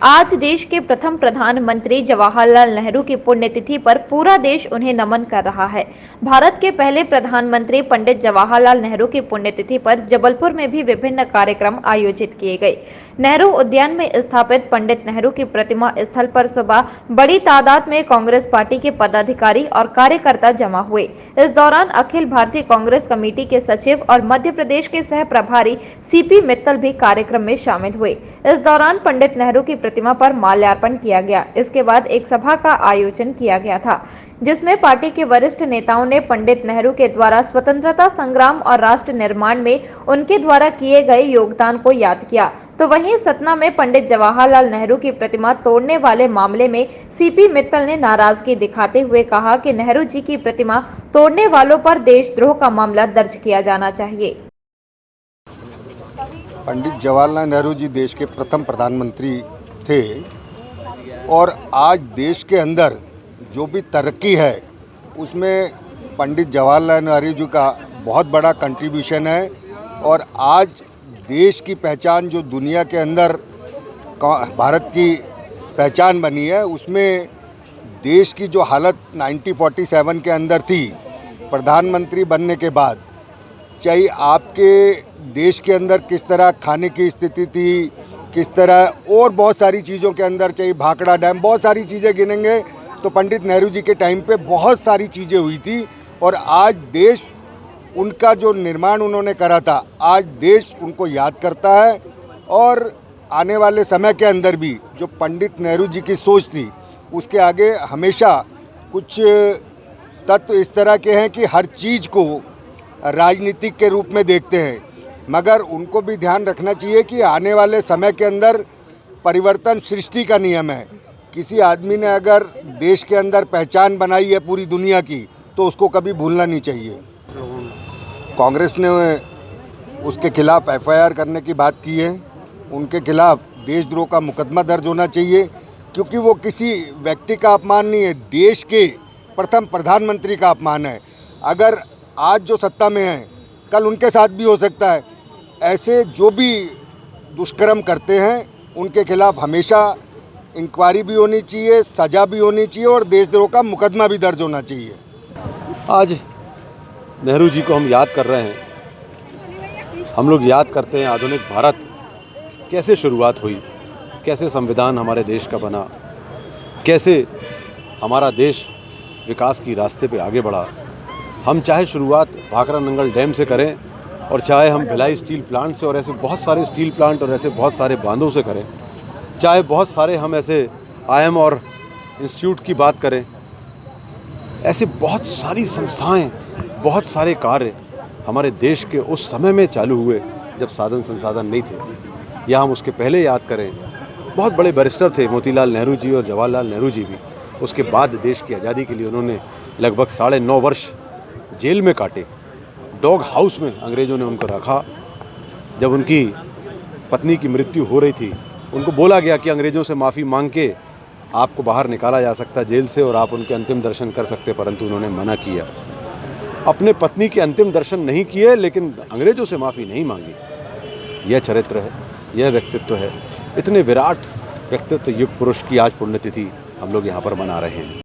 आज देश के प्रथम प्रधानमंत्री जवाहरलाल नेहरू की पुण्यतिथि पर पूरा देश उन्हें नमन कर रहा है। भारत के पहले प्रधानमंत्री पंडित जवाहरलाल नेहरू की पुण्यतिथि पर जबलपुर में भी विभिन्न कार्यक्रम आयोजित किए गए। नेहरू उद्यान में स्थापित पंडित नेहरू की प्रतिमा स्थल पर सुबह बड़ी तादाद में कांग्रेस पार्टी के पदाधिकारी और कार्यकर्ता जमा हुए। इस दौरान अखिल भारतीय कांग्रेस कमेटी के सचिव और मध्य प्रदेश के सह प्रभारी सीपी मित्तल भी कार्यक्रम में शामिल हुए। इस दौरान पंडित नेहरू की प्रतिमा पर माल्यार्पण किया गया। इसके बाद एक सभा का आयोजन किया गया था, जिसमें पार्टी के वरिष्ठ नेताओं ने पंडित नेहरू के द्वारा स्वतंत्रता संग्राम और राष्ट्र निर्माण में उनके द्वारा किए गए योगदान को याद किया। तो वहीं सतना में पंडित जवाहरलाल नेहरू की प्रतिमा तोड़ने वाले मामले में सीपी मित्तल ने नाराजगी दिखाते हुए कहा कि नेहरू जी की प्रतिमा तोड़ने वालों पर देशद्रोह का मामला दर्ज किया जाना चाहिए। पंडित जवाहरलाल नेहरू जी देश के प्रथम प्रधानमंत्री थे और आज देश के अंदर जो भी तरक्की है उसमें पंडित जवाहरलाल नेहरू जी का बहुत बड़ा कंट्रीब्यूशन है। और आज देश की पहचान जो दुनिया के अंदर भारत की पहचान बनी है, उसमें देश की जो हालत 1947 के अंदर थी प्रधानमंत्री बनने के बाद, चाहे आपके देश के अंदर किस तरह खाने की स्थिति थी, किस तरह और बहुत सारी चीज़ों के अंदर, चाहे भाखड़ा डैम, बहुत सारी चीज़ें गिनेंगे तो पंडित नेहरू जी के टाइम पे बहुत सारी चीज़ें हुई थी। और आज देश उनका जो निर्माण उन्होंने करा था, आज देश उनको याद करता है। और आने वाले समय के अंदर भी जो पंडित नेहरू जी की सोच थी उसके आगे हमेशा कुछ तत्व इस तरह के हैं कि हर चीज़ को राजनीतिक के रूप में देखते हैं, मगर उनको भी ध्यान रखना चाहिए कि आने वाले समय के अंदर परिवर्तन सृष्टि का नियम है। किसी आदमी ने अगर देश के अंदर पहचान बनाई है पूरी दुनिया की तो उसको कभी भूलना नहीं चाहिए। कांग्रेस ने उसके खिलाफ एफआईआर करने की बात की है, उनके खिलाफ देशद्रोह का मुकदमा दर्ज होना चाहिए, क्योंकि वो किसी व्यक्ति का अपमान नहीं है, देश के प्रथम प्रधानमंत्री का अपमान है। अगर आज जो सत्ता में है कल उनके साथ भी हो सकता है। ऐसे जो भी दुष्कर्म करते हैं उनके खिलाफ हमेशा इंक्वायरी भी होनी चाहिए, सज़ा भी होनी चाहिए और देशद्रोह का मुकदमा भी दर्ज होना चाहिए। आज नेहरू जी को हम याद कर रहे हैं। हम लोग याद करते हैं आधुनिक भारत कैसे शुरुआत हुई, कैसे संविधान हमारे देश का बना, कैसे हमारा देश विकास की रास्ते पे आगे बढ़ा। हम चाहे शुरुआत भाखड़ा नंगल डैम से करें और चाहे हम भिलाई स्टील प्लांट से और ऐसे बहुत सारे स्टील प्लांट और ऐसे बहुत सारे बांधों से करें, चाहे बहुत सारे हम ऐसे आईएम और इंस्टीट्यूट की बात करें, ऐसे बहुत सारी संस्थाएं, बहुत सारे कार्य हमारे देश के उस समय में चालू हुए जब साधन संसाधन नहीं थे। या हम उसके पहले याद करें, बहुत बड़े बैरिस्टर थे मोतीलाल नेहरू जी और जवाहरलाल नेहरू जी भी। उसके बाद देश की आज़ादी के लिए उन्होंने लगभग 9.5 वर्ष जेल में काटे। डॉग हाउस में अंग्रेज़ों ने उनको रखा। जब उनकी पत्नी की मृत्यु हो रही थी, उनको बोला गया कि अंग्रेज़ों से माफ़ी मांग के आपको बाहर निकाला जा सकता जेल से और आप उनके अंतिम दर्शन कर सकते, परंतु उन्होंने मना किया। अपने पत्नी के अंतिम दर्शन नहीं किए लेकिन अंग्रेज़ों से माफ़ी नहीं मांगी। यह चरित्र है, यह व्यक्तित्व है। इतने विराट व्यक्तित्व युग पुरुष की आज पुण्यतिथि हम लोग यहाँ पर मना रहे हैं।